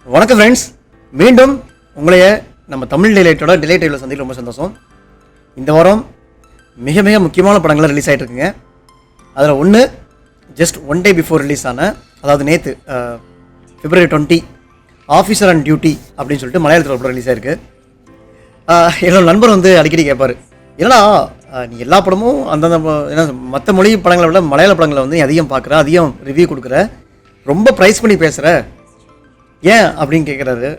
வணக்கம் ஃப்ரெண்ட்ஸ், மீண்டும் உங்களைய நம்ம தமிழ் டிலேட்டில் சந்திக்க ரொம்ப சந்தோஷம். இந்த வாரம் மிக மிக முக்கியமான படங்கள்லாம் ரிலீஸ் ஆகிட்டு இருக்குங்க. அதில் ஒன்று just one day before release ஆன, அதாவது நேற்று February 20 ஆஃபீஸர் அண்ட் டியூட்டி அப்படின்னு சொல்லிட்டு மலையாளத்தில் படம் ரிலீஸ் ஆயிருக்கு. என்னோட நண்பர் வந்து அடிக்கடி கேட்பார், ஏன்னா நீ எல்லா படமும் அந்தந்த ஏன்னா மற்ற மொழி படங்களை விட மலையாள படங்களை வந்து நீ அதிகம் பார்க்குற, அதிகம் ரிவ்யூ கொடுக்குற, ரொம்ப ப்ரைஸ் பண்ணி பேசுகிற, ஏன் அப்படின்னு கேட்குறாரு.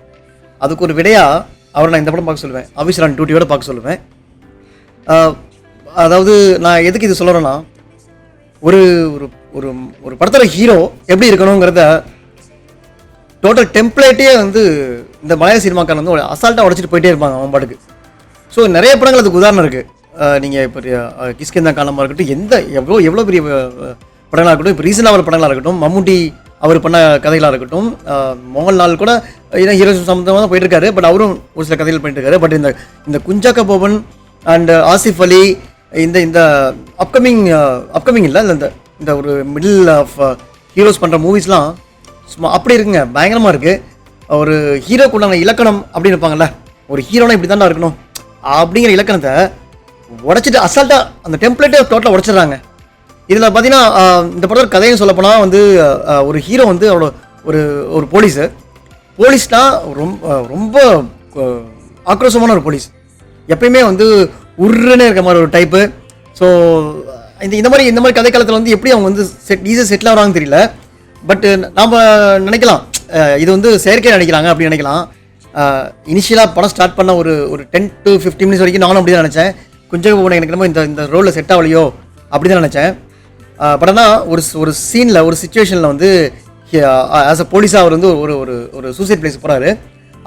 அதுக்கு ஒரு விடையாக அவரை நான் இந்த படம் பார்க்க சொல்லுவேன், ஆஃபீஸர் அண்ட் டியூட்டியோட பார்க்க சொல்லுவேன். அதாவது நான் எதுக்கு இது சொல்கிறேன்னா, ஒரு ஒரு ஒரு படத்தோட ஹீரோ எப்படி இருக்கணுங்கிறத டோட்டல் டெம்ப்ளேட்டே வந்து இந்த மலையாள சினிமாக்காரன் வந்து அசால்ட்டாக உடச்சிட்டு போயிட்டே இருப்பாங்க அவன் பாட்டுக்கு. ஸோ நிறைய படங்கள் அதுக்கு உதாரணம் இருக்குது. நீங்கள் இப்போ கிஷ்கிந்தா காலமாக இருக்கட்டும், எவ்வளோ பெரிய படங்களாக இருக்கட்டும், இப்போ ரீசெண்டாக வர படங்களாக இருக்கட்டும், மம்முட்டி அவர் பண்ண கதைகளாக இருக்கட்டும், மோகன்லால் கூட ஏன்னா ஹீரோ சம்மந்தமாக தான் போயிட்டுருக்காரு, பட் அவரும் ஒரு சில கதைகள் பண்ணிட்டுருக்காரு. பட் இந்த குஞ்சாக்க போபன் அண்ட் ஆசிஃப் அலி இந்த அப்கமிங் இல்லை இந்த ஒரு மிடில் ஆஃப் ஹீரோஸ் பண்ணுற மூவிஸ்லாம் சும்மா அப்படி இருக்குங்க, பயங்கரமாக இருக்குது. ஒரு ஹீரோக்கு உண்டான இலக்கணம் அப்படின்னு இருப்பாங்கல்ல, ஒரு ஹீரோனா இப்படி தானே இருக்கணும் அப்படிங்கிற இலக்கணத்தை உடச்சிட்டு அசால்ட்டாக அந்த டெம்ப்ளேட்டே டோட்டலாக உடச்சிடுறாங்க. இதில் பார்த்தீங்கன்னா இந்த படத்தோட கதையும் சொல்லப்போனால் வந்து ஒரு ஹீரோ வந்து அவரோட ஒரு போலீஸ்னால் ரொம்ப ஆக்ரோஷமான ஒரு போலீஸ், எப்பயுமே வந்து உருன்னு இருக்க மாதிரி ஒரு டைப்பு. ஸோ இந்த மாதிரி கதை காலத்தில் வந்து எப்படி அவங்க வந்து ஈஸியாக செட்டில் ஆகிறாங்கன்னு தெரியல. பட் நாம் நினைக்கலாம் இது வந்து செயற்கையாக நினைக்கிறாங்க அப்படின்னு நினைக்கலாம். இனிஷியலாக படம் ஸ்டார்ட் பண்ண ஒரு 10 to 15 minutes வரைக்கும் நானும் அப்படி தான் நினச்சேன். கொஞ்சம் எனக்கு நம்ம இந்த ரோலில் செட் ஆகலையோ அப்படி தான் நினச்சேன். பட் ஆனால் ஒரு சீனில் ஒரு சுச்சுவேஷனில் வந்து ஆஸ் அ போலீஸாக அவர் வந்து ஒரு சூசைட் பிளேஸ் போகிறாரு.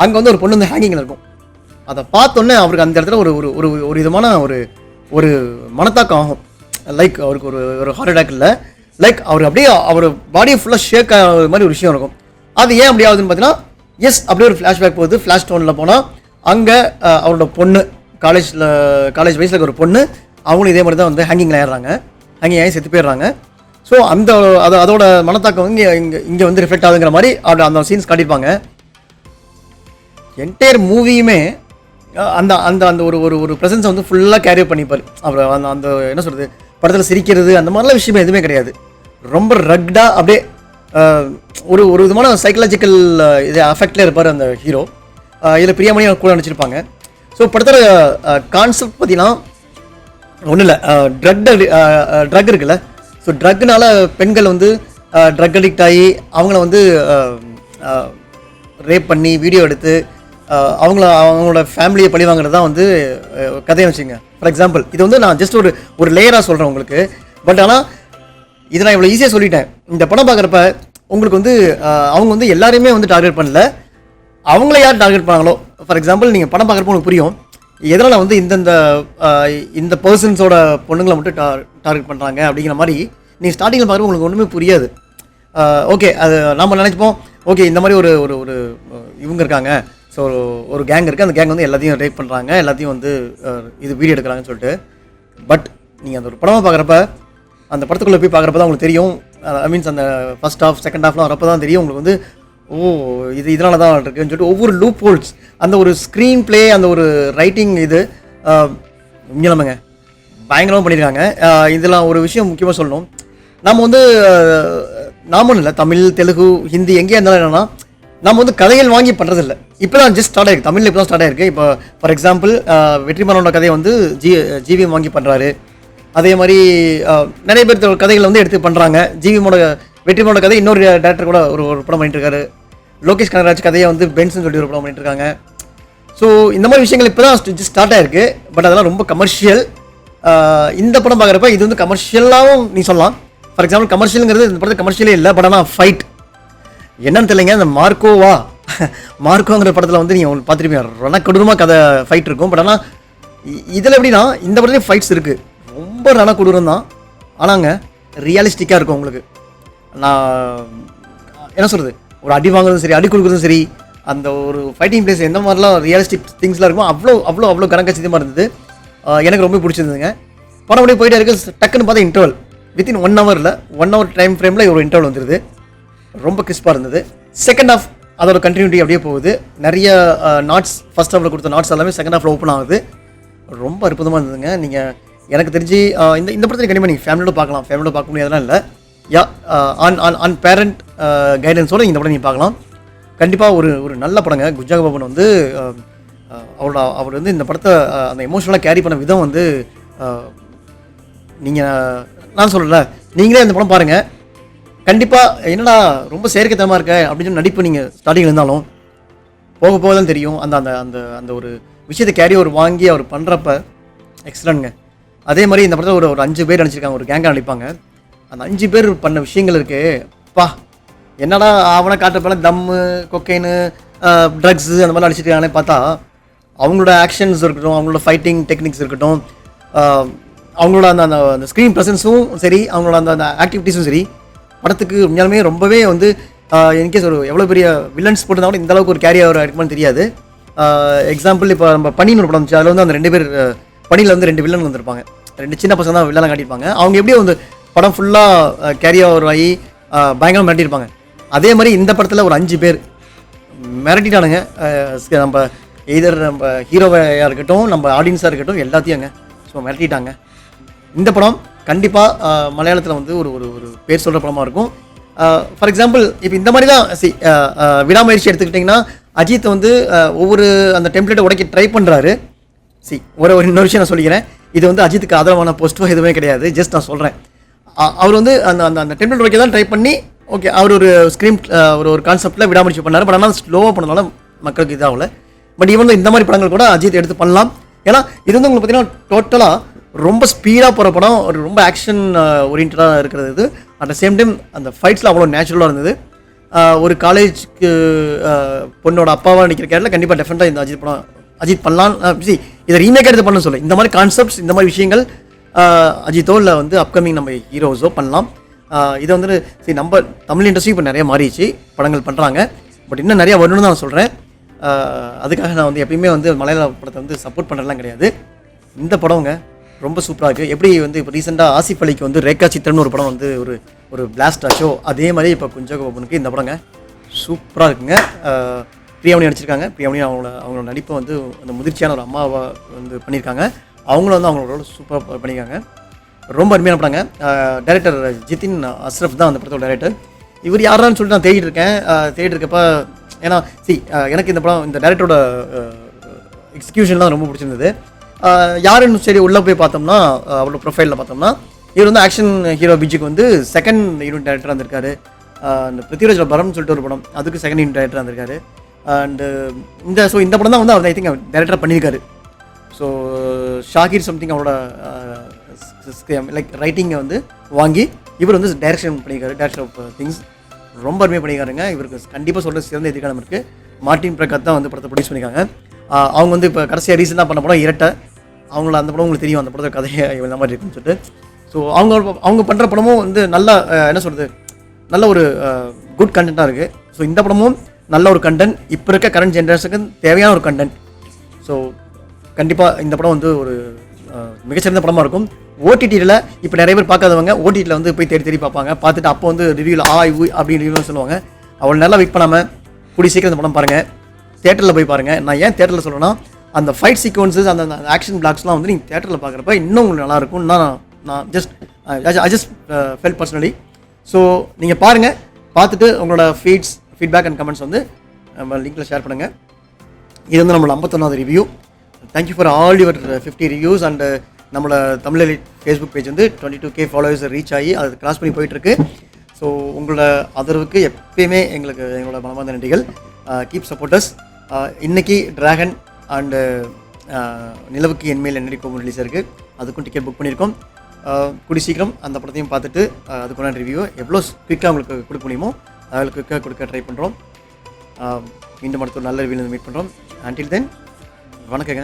அங்கே வந்து ஒரு பொண்ணு வந்து ஹேங்கிங்கில் இருக்கும். அதை பார்த்தோன்னே அவருக்கு அந்த இடத்துல ஒரு விதமான ஒரு மனத்தாக்கம் ஆகும். லைக் அவருக்கு ஒரு ஹார்ட் அட்டாக் இல்லை, லைக் அவர் அப்படியே அவர் பாடியை ஃபுல்லாக ஷேக் ஆகிற மாதிரி ஒரு விஷயம் இருக்கும். அது ஏன் அப்படி ஆகுதுன்னு பார்த்தீங்கன்னா, எஸ் அப்படியே ஒரு ஃப்ளாஷ்பேக் போகுது. ஃப்ளாஷ் டவுனில் போனால் அங்கே அவரோட பொண்ணு காலேஜ் வயசில் இருக்க ஒரு பொண்ணு, அவங்களும் இதே மாதிரி தான் வந்து ஹேங்கிங்கில் ஆயிடுறாங்க, ஹேங்கிங் ஆகி செத்து போயிடுறாங்க. ஸோ அதோட மனத்தாக்கம் இங்கே வந்து ரிஃப்ளெக்ட் ஆகுதுங்கிற மாதிரி அந்த சீன்ஸ் காட்டியிருப்பாங்க. என்டையர் மூவியுமே அந்த அந்த அந்த ஒரு ப்ரெசன்ஸை வந்து ஃபுல்லாக கேரி பண்ணிப்பார் அவர். அந்த என்ன சொல்கிறது, படத்தில் சிரிக்கிறது அந்த மாதிரிலாம் விஷயமே எதுவுமே கிடையாது. ரொம்ப ரக்டாக அப்படியே ஒரு விதமான சைக்கலாஜிக்கல் இது அஃபெக்ட்லேயே இருப்பார் அந்த ஹீரோ. இதில் பிரியாமணி கூட நினச்சிருப்பாங்க. ஸோ படத்தோட கான்செப்ட் பார்த்தீங்கன்னா ஒன்றும் இல்லை, ட்ரக் இருக்குல்ல. ஸோ ட்ரக்னால பெண்கள் வந்து ட்ரக் அடிக்ட் ஆகி அவங்கள வந்து ரேப் பண்ணி வீடியோ எடுத்து அவங்களோட ஃபேமிலியை பழி வாங்குறது தான் வந்து கதையை வச்சுங்க. ஃபார் எக்ஸாம்பிள் இது வந்து நான் ஜஸ்ட் ஒரு லேயராக சொல்கிறேன் உங்களுக்கு. பட் ஆனால் இதை நான் இவ்வளோ ஈஸியாக சொல்லிட்டேன். இந்த படம் பார்க்குறப்ப உங்களுக்கு வந்து அவங்க வந்து எல்லாரையுமே வந்து டார்கெட் பண்ணல, அவங்கள யார் டார்கெட் பண்ணாங்களோ. ஃபார் எக்ஸாம்பிள் நீங்கள் படம் பார்க்குறப்ப உங்களுக்கு புரியும் எதனால் வந்து இந்த பர்சன்ஸோட பொண்ணுங்களை மட்டும் டார்கெட் பண்ணுறாங்க அப்படிங்கிற மாதிரி. நீங்கள் ஸ்டார்டிங்கில் பார்க்குறப்ப உங்களுக்கு ஒன்றுமே புரியாது. ஓகே, அது நம்ம நினச்சிப்போம், ஓகே இந்த மாதிரி ஒரு இவங்க இருக்காங்க, ஸோ ஒரு கேங் இருக்குது, அந்த கேங் வந்து எல்லாத்தையும் ரேப் பண்ணுறாங்க, எல்லாத்தையும் வந்து இது வீடியோ எடுக்கிறாங்கன்னு சொல்லிட்டு. பட் நீங்கள் அந்த ஒரு படமாக பார்க்குறப்ப, அந்த படத்துக்குள்ளே போய் பார்க்குறப்ப தான் உங்களுக்கு தெரியும். மீன்ஸ் அந்த ஃபஸ்ட் ஹாஃப் செகண்ட் ஹாஃப்லாம் வரப்போ தான் தெரியும் உங்களுக்கு வந்து, இதனால தான் இருக்குன்னு சொல்லிட்டு ஒவ்வொரு லூப் ஹோல்ஸ், அந்த ஒரு ஸ்க்ரீன் பிளே, அந்த ஒரு ரைட்டிங் இது உண்மையிலமைங்க பயங்கரமாக பண்ணியிருக்காங்க. இதெல்லாம் ஒரு விஷயம் முக்கியமாக சொல்லணும். நம்ம வந்து நாமும் இல்லை, தமிழ் தெலுங்கு ஹிந்தி எங்கேயா இருந்தாலும் என்னென்னா நம்ம வந்து கதைகள் வாங்கி பண்ணுறதில்ல. இப்போ தான் ஜஸ்ட் ஸ்டார்ட் ஆகிருக்கு, தமிழில் இப்போ தான் ஸ்டார்ட் ஆகிருக்கு. இப்போ ஃபார் எக்ஸாம்பிள் வெற்றிமாறனோட கதையை வந்து ஜிவிஎம் வாங்கி பண்ணுறாரு. அதே மாதிரி நிறைய பேர் கதைகளை வந்து எடுத்து பண்ணுறாங்க. வெற்றிமாறனோட கதை இன்னொரு டேரக்டர் கூட ஒரு படம் பண்ணிட்டு இருக்காரு. லோகேஷ் கனகராஜ் கதையை வந்து பென்ஸ்னு சொல்லி ஒரு படம் பண்ணிட்டு இருக்காங்க. ஸோ இந்த மாதிரி விஷயங்கள் இப்போ தான் ஜஸ்ட் ஸ்டார்ட் ஆகிருக்கு. பட் அதெல்லாம் ரொம்ப கமர்ஷியல். இந்த படம் பார்க்குறப்ப இது வந்து கமர்ஷியலாகவும் நீ சொல்லலாம். ஃபார் எக்ஸாம்பிள் கமர்ஷியலுங்கிறது இந்த படத்தில் கமர்ஷியலே இல்லை. பட் ஆனால் ஃபைட் என்னன்னு தெரியலைங்க. இந்த மார்க்கோங்கிற படத்தில் வந்து நீங்கள் உங்களுக்கு பார்த்துருப்பீங்க, ரணக்கொடூரமாக கதை ஃபைட் இருக்கும். பட் ஆனால் இதில் எப்படின்னா இந்த படத்துலேயும் ஃபைட்ஸ் இருக்குது, ரொம்ப ரணக்கொடூரம் தான். ஆனாங்க ரியலிஸ்டிக்காக இருக்கும் உங்களுக்கு. நான் என்ன சொல்கிறது, ஒரு அடி வாங்குறதும் சரி, அடி கொடுக்குறதும் சரி, அந்த ஒரு ஃபைட்டிங் பிளேஸ் எந்த மாதிரிலாம் ரியலிஸ்டிக் திங்ஸ்லாம் இருக்கும், அவ்வளோ கணக்கச்சிதமாக இருந்தது. எனக்கு ரொம்ப பிடிச்சிருந்ததுங்க. படம் அப்படியே போயிட்டே இருக்குது. டக்குன்னு பார்த்தா இன்டர்வல் வித்தின் 1 hour டைம் ஃப்ரேமில் ஒரு இன்டர்வல் வந்துடுது. ரொம்ப கிறிஸ்பாக இருந்தது. செகண்ட் ஹாஃப் அதோட கண்டினியூட்டி அப்படியே போகுது. நிறைய நாட்ஸ் ஃபர்ஸ்ட் ஹாஃபில் கொடுத்த நாட்ஸ் எல்லாமே செகண்ட் ஹாஃபில் ஓப்பன் ஆகுது. ரொம்ப அற்புதமாக இருந்ததுங்க. நீங்கள் எனக்கு தெரிஞ்சு இந்த படத்தில் கண்டிப்பாக நீங்கள் ஃபேமிலியோட பார்க்கலாம். ஃபேமிலியோட பார்க்க முடியாதெல்லாம் இல்லை. யா ஆன் பேரண்ட் கைடன்ஸோடு இந்த படம் நீங்கள் பார்க்கலாம். கண்டிப்பாக ஒரு நல்ல படங்க. குஜாக பாபன் வந்து அவர் வந்து இந்த படத்தை அந்த எமோஷனலாக கேரி பண்ண விதம் வந்து நீங்கள் நான் சொல்கிறேன்ல, நீங்களே இந்த படம் பாருங்கள். கண்டிப்பாக என்னடா ரொம்ப செயற்கைத்தனமாக இருக்க அப்படின்னு சொல்லி நடிப்பு நீங்கள் ஸ்டார்டிங்கில் இருந்தாலும் போக போக தான் தெரியும். அந்த அந்த அந்த அந்த ஒரு விஷயத்தை கேரி ஒரு வாங்கி அவர் பண்ணுறப்ப எக்ஸலண்ட்ங்க. அதே மாதிரி இந்த படத்தில் ஒரு 5 பேர் நடிச்சிருக்காங்க, ஒரு கேங்காக நடிப்பாங்க. அந்த 5 பேர் பண்ண விஷயங்கள் இருக்கு பா, என்னடா அவனை காட்டுறப்பெல்லாம் தம்மு, கொக்கைனு, ட்ரக்ஸு அந்த மாதிரி நடிச்சிருக்காங்கன்னு பார்த்தா அவங்களோட ஆக்ஷன்ஸ் இருக்கட்டும், அவங்களோட ஃபைட்டிங் டெக்னிக்ஸ் இருக்கட்டும், அவங்களோட அந்த அந்த ஸ்க்ரீன் ப்ரெசன்ஸும் சரி, அவங்களோட அந்த ஆக்டிவிட்டீஸும் சரி, படத்துக்கு உண்மையாலுமே ரொம்பவே வந்து இன்கேஸ் ஒரு எவ்வளோ பெரிய வில்லன்ஸ் போட்டிருந்தா கூட இந்தளவுக்கு ஒரு கேரியர் இருக்குமான்னு தெரியாது. எக்ஸாம்பிள் இப்போ நம்ம பனின்னு ஒரு படம் இருந்துச்சு. அதில் வந்து அந்த 2 பேர் பனியில் வந்து 2 வில்லன் வந்திருப்பாங்க. 2 சின்ன பசங்க தான் வில்லனாக காட்டியிருப்பாங்க. அவங்க எப்படியும் வந்து படம் ஃபுல்லாக கேரியர் ஆகி பயங்கரமாக மிரட்டியிருப்பாங்க. அதே மாதிரி இந்த படத்தில் ஒரு 5 பேர் மிரட்டிட்டானுங்க. நம்ம எதர் நம்ம ஹீரோவையாக இருக்கட்டும், நம்ம ஆடியன்ஸாக இருக்கட்டும், எல்லாத்தையும் ஸோ மிரட்டிட்டாங்க. இந்த படம் கண்டிப்பாக மலையாளத்தில் வந்து ஒரு பேர் சொல்கிற படமாக இருக்கும். ஃபார் எக்ஸாம்பிள் இப்போ இந்த மாதிரி தான் விடாமுயற்சி எடுத்துக்கிட்டிங்கன்னா அஜித் வந்து ஒவ்வொரு அந்த டெம்ப்ளேட்டை உடைக்க ட்ரை பண்ணுறாரு. ஒரு இன்னொரு விஷயம் நான் சொல்லிக்கிறேன். இது வந்து அஜித்துக்கு ஆதரவான போஸ்ட்டோ எதுவுமே கிடையாது. ஜஸ்ட் நான் சொல்கிறேன். அவர் வந்து அந்த அந்த அந்த டெம்ப்ளேட் உடைக்க தான் ட்ரை பண்ணி ஓகே அவர் ஒரு ஸ்க்ரீன் ஒரு கான்செப்டில் விடாமுயற்சி பண்ணார். பட் ஆனால் ஸ்லோவாக பண்ணனால மக்களுக்கு இதாகல. பட் ஈவன் இந்த மாதிரி படங்கள் கூட அஜித் எடுத்து பண்ணலாம். ஏன்னா இது வந்து உங்களுக்கு பார்த்தீங்கன்னா டோட்டலாக ரொம்ப ஸ்பீடாக போகிற படம், ஒரு ரொம்ப ஆக்ஷன் ஓரியன்டாக இருக்கிறது. இது அட் த சேம் டைம் அந்த ஃபைட்ஸில் அவ்வளோ நேச்சுரலாக இருந்தது. ஒரு காலேஜுக்கு பொண்ணோட அப்பாவாக நிற்கிற கேரளா கண்டிப்பாக டெஃபினட்டாக இந்த அஜித் பண்ணலாம். இதை ரீமேக் எடுத்து பண்ண சொல்ல இந்த மாதிரி கான்செப்ட்ஸ், இந்த மாதிரி விஷயங்கள் அஜித்தோ இல்லை வந்து அப்கமிங் நம்ம ஹீரோஸோ பண்ணலாம். இதை வந்து நம்ம தமிழ் இண்டஸ்ட்ரி இப்போ நிறைய மாறிடுச்சு, படங்கள் பண்ணுறாங்க. பட் இன்னும் நிறையா வரணும்னு தான் நான் சொல்கிறேன். அதுக்காக நான் வந்து எப்பயுமே வந்து மலையாள படத்தை வந்து சப்போர்ட் பண்ணுறதுலாம் கிடையாது. இந்த படங்க ரொம்ப சூப்பராக இருக்குது. எப்படி வந்து இப்போ ரீசெண்டாக ஆசிஃப் அலிக்கு வந்து ரேகா சித்திரம்னு ஒரு படம் வந்து ஒரு பிளாஸ்ட் ஆச்சோ, அதே மாதிரி இப்போ குஞ்சாக பாபனுக்கு இந்த படங்க சூப்பராக இருக்குங்க. பிரியாமணி நடிச்சிருக்காங்க. பிரியாமணி அவங்களோட நடிப்பை வந்து அந்த முதிர்ச்சியான ஒரு அம்மாவை வந்து பண்ணியிருக்காங்க. அவங்களும் வந்து அவங்களோட சூப்பராக பண்ணியிருக்காங்க. ரொம்ப அருமையான படங்க. டைரக்டர் ஜிதின் அஸ்ரஃப் தான் அந்த படத்தோட டைரக்டர். இவர் யாரான்னு சொல்லிட்டு நான் தேடிட்டு இருக்கப்ப ஏன்னா எனக்கு இந்த படம் இந்த டைரக்டரோட எக்ஸிக்யூஷன்லாம் ரொம்ப பிடிச்சிருந்தது. யாருன்னு சரி உள்ளே போய் பார்த்தோம்னா அவரோட ப்ரொஃபைலில் பார்த்தோம்னா இவர் வந்து ஆக்ஷன் ஹீரோ பிஜிக்கு வந்து செகண்ட் யூனிட் டைரக்டராக இருந்திருக்காரு. அந்த பிருத்திவிராஜ் பரம்னு சொல்லிட்டு ஒரு படம், அதுக்கு செகண்ட் யூனிட் டைரக்டராக இருந்திருக்காரு. அண்டு இந்த படம் தான் வந்து அவர் ஐ திங்க் டைரக்டராக பண்ணியிருக்காரு. ஸோ ஷாகிர் சம்திங் அவரோட லைக் ரைட்டிங்கை வந்து வாங்கி இவர் வந்து டைரக்ஷன் பண்ணியிருக்காரு. டைரக்ஷன் ஆஃப் திங்ஸ் ரொம்ப அருமையாக பண்ணியிருக்காருங்க. இவருக்கு கண்டிப்பாக சொல்கிற சிறந்த எதிர்காலம் இருக்குது. மார்ட்டின் பிரகாத் தான் வந்து படத்தை ப்ரொடியூஸ் பண்ணியிருக்காங்க. அவங்க வந்து இப்போ கடைசியாக ரீசெண்டாக பண்ண படம் இரட்டை. அவங்கள அந்த படம் உங்களுக்கு தெரியும், அந்த படத்தை கதையை இந்த மாதிரி இருக்குன்னு சொல்லிட்டு. ஸோ அவங்க பண்ணுற படமும் வந்து நல்ல என்ன சொல்கிறது, நல்ல ஒரு குட் கண்டென்ட்டாக இருக்குது. ஸோ இந்த படமும் நல்ல ஒரு கண்டென்ட், இப்போ இருக்க கரண்ட் ஜென்ரேஷனுக்கு தேவையான ஒரு கண்டென்ட். ஸோ கண்டிப்பாக இந்த படம் வந்து ஒரு மிகச்சிறந்த படமாக இருக்கும். ஓடிடியில் இப்போ நிறைய பேர் பார்க்காதவங்க ஓடிடியில் வந்து போய் தேடி பார்ப்பாங்க. பார்த்துட்டு அப்போ வந்து ரிவ்யூவில் அப்படின்னு ரிவ்யூவில் சொல்லுவாங்க. அவ்வளோ நல்லா வெயிட் பண்ணாமல் கூடிய சீக்கிரம் இந்த படம் பாருங்கள், தேட்டரில் போய் பாருங்கள். நான் ஏன் தேட்டரில் சொல்கிறேன்னா அந்த ஃபைட் சீக்வன்ஸஸ் அந்த ஆக்ஷன் பிளாக்ஸ்லாம் வந்து நீங்கள் தேட்டரில் பார்க்குறப்ப இன்னும் உங்களுக்கு நல்லாயிருக்கும். நான் ஜஸ்ட் ஃபெல் பர்சனலி. ஸோ நீங்கள் பாருங்கள், பார்த்துட்டு உங்களோட ஃபீட்பேக் அண்ட் கமெண்ட்ஸ் வந்து நம்ம லிங்க்கில் ஷேர் பண்ணுங்கள். இது வந்து நம்மளோட 51வது review. Thank you for all your 50 reviews. And நம்மளோட தமிழ் ஃபேஸ்புக் பேஜ் வந்து 22K ஃபாலோவர்ஸ் ரீச் ஆகி அது கிராஸ் பண்ணி போயிட்டுருக்கு. ஸோ உங்களோட ஆதரவுக்கு எப்பயுமே எங்களோட மனமார்ந்த நன்றிகள். Keep supporters. இன்றைக்கி டிராகன் அண்டு நிலவுக்கு என்மேல் என்னடி கோபம் ரிலீஸ் இருக்குது. அதுக்கும் டிக்கெட் புக் பண்ணியிருக்கோம். கூடி சீக்கிரம் அந்த படத்தையும் பார்த்துட்டு அதுக்குள்ள ரிவ்யூ எவ்வளோ குயிக்காக உங்களுக்கு கொடுக்க முடியுமோ அதில் குயிக்காக கொடுக்க ட்ரை பண்ணுறோம். மீண்டும் அடுத்த ஒரு நல்ல ரிவ்யூவில் மீட் பண்ணுறோம். அன்டில் தென் வணக்கங்க.